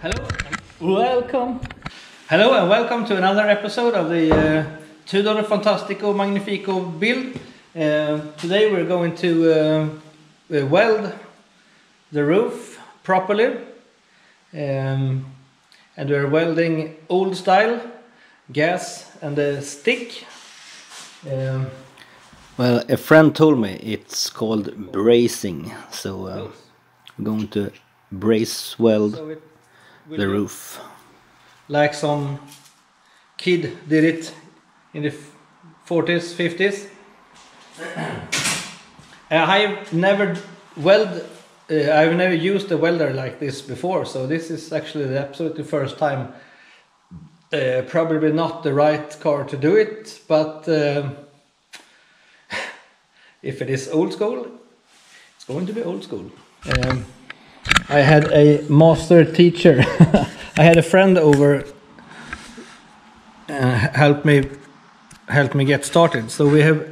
Hello, welcome. Hello and welcome to another episode of the Tudor Fantastico Magnifico build. Today we're going to weld the roof properly, and we're welding old style, gas and a stick. Well, a friend told me it's called brazing, so I'm going to braze weld the roof. Like some kid did it in the 40s, 50s. I've never I've never used a welder like this before, so this is actually the absolutely first time. Probably not the right car to do it, but if it is old school, it's going to be old school. I had a master teacher. I had a friend over help me get started. So we have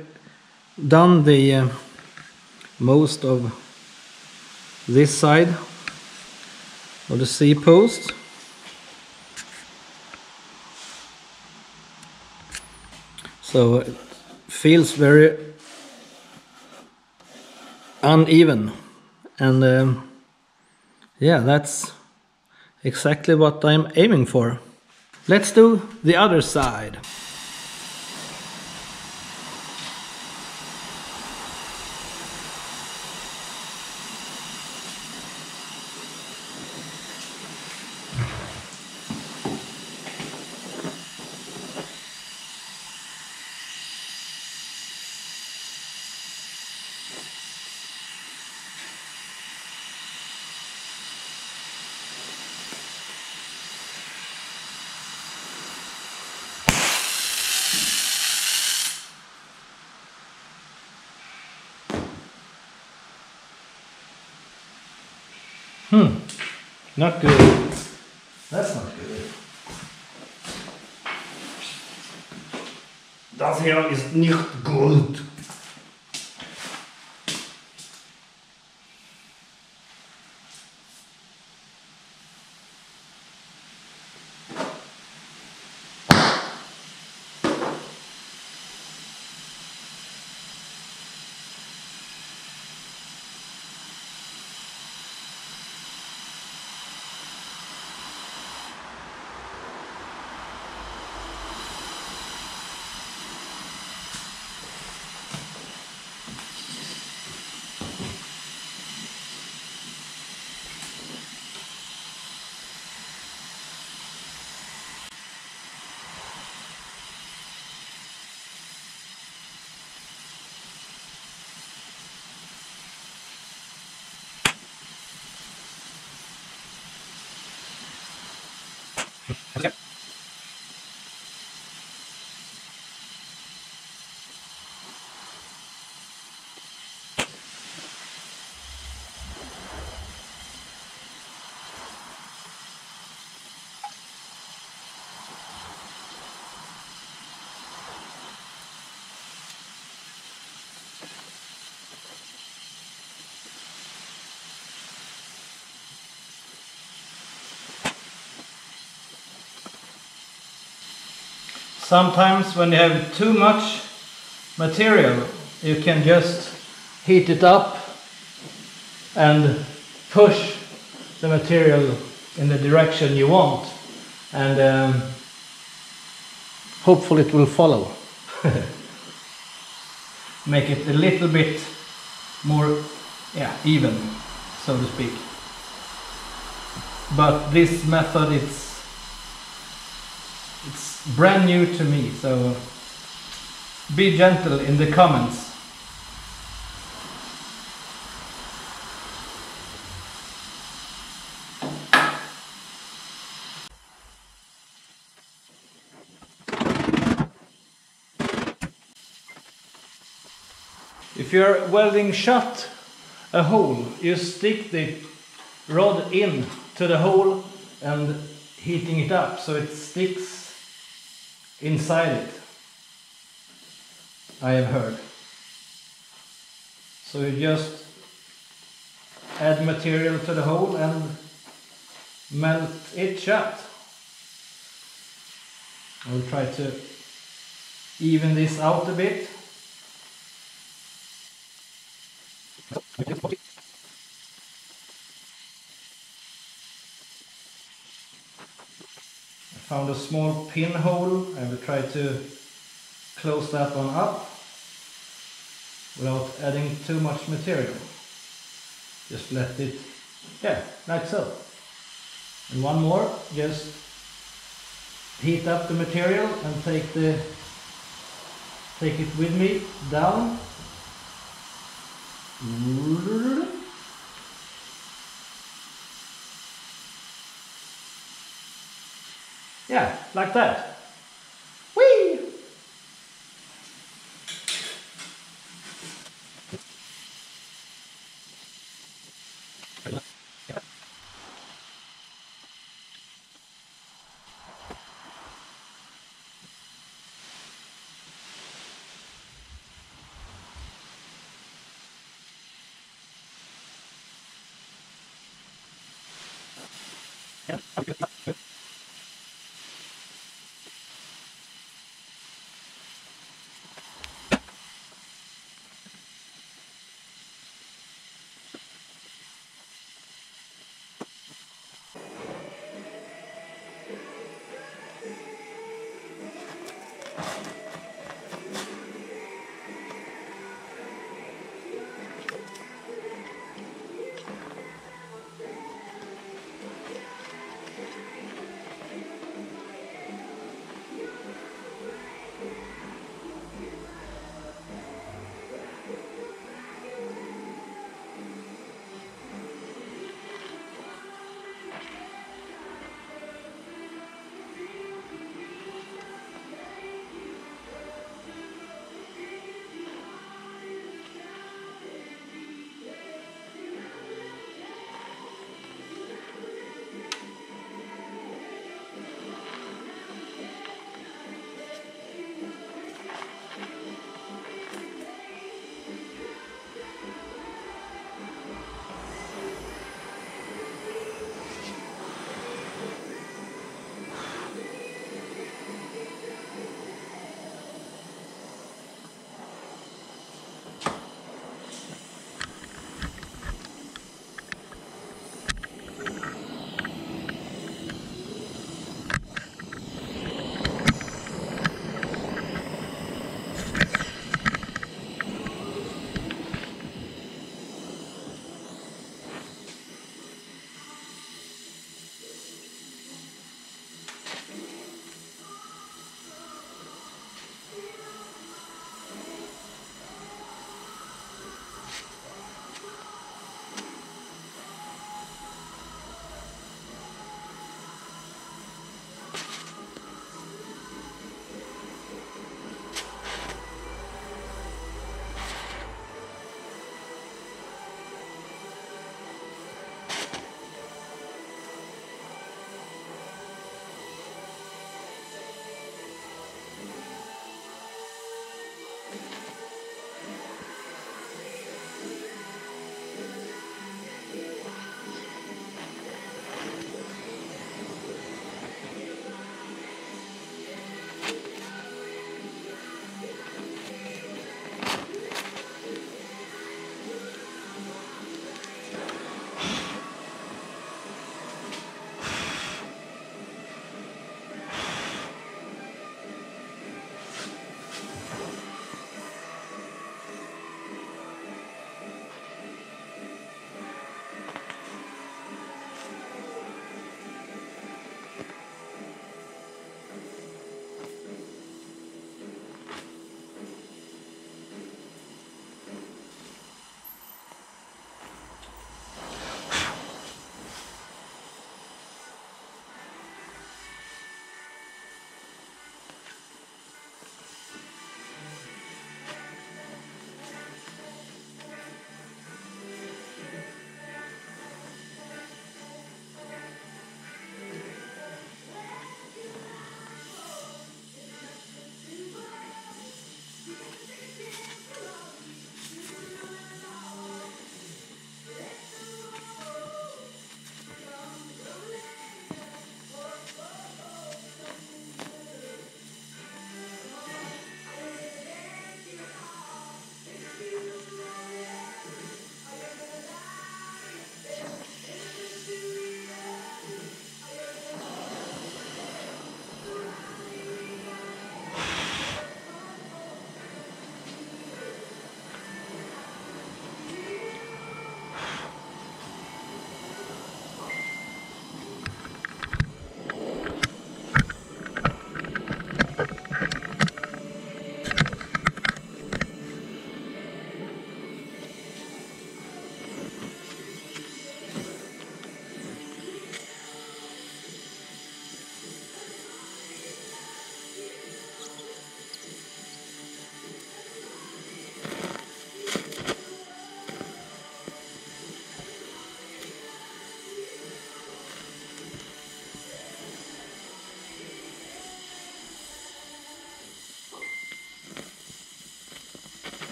done the most of this side of the C post. So it feels very uneven, and yeah, that's exactly what I'm aiming for. Let's do the other side. Not good. That's not good. Das hier ist nicht gut. Okay. Sometimes when you have too much material, you can just heat it up and push the material in the direction you want, and hopefully it will follow. Make it a little bit more even, so to speak. But this method, it's brand new to me, so be gentle in the comments. If you're welding shut a hole, you stick the rod in to the hole and heating it up so it sticks inside it, I have heard. So you just add material to the hole and melt it shut. I'll try to even this out a bit. I found a small pinhole. I will try to close that one up without adding too much material. Just let it, yeah, like so. And one more, just heat up the material and take it with me down. Yeah, like that. Whee!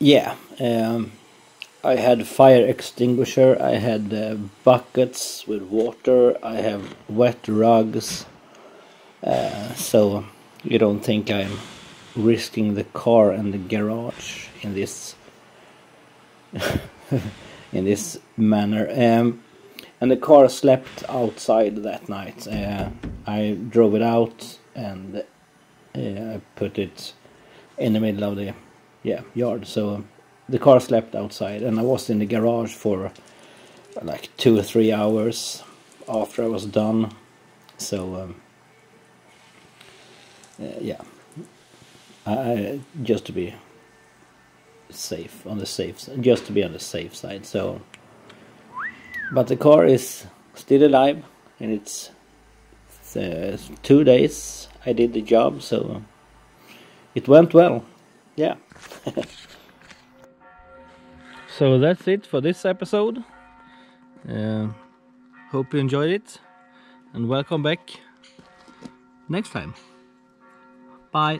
yeah, I had fire extinguisher, I had buckets with water, I have wet rugs, so you don't think I'm risking the car and the garage in this in this manner. And the car slept outside that night. I drove it out and I put it in the middle of the yard. So the car slept outside, and I was in the garage for like 2 or 3 hours after I was done. So yeah, I just to be safe on the safe side. So, but the car is still alive, and it's 2 days I did the job, so it went well. Yeah. So that's it for this episode. Hope you enjoyed it, and welcome back next time. Bye.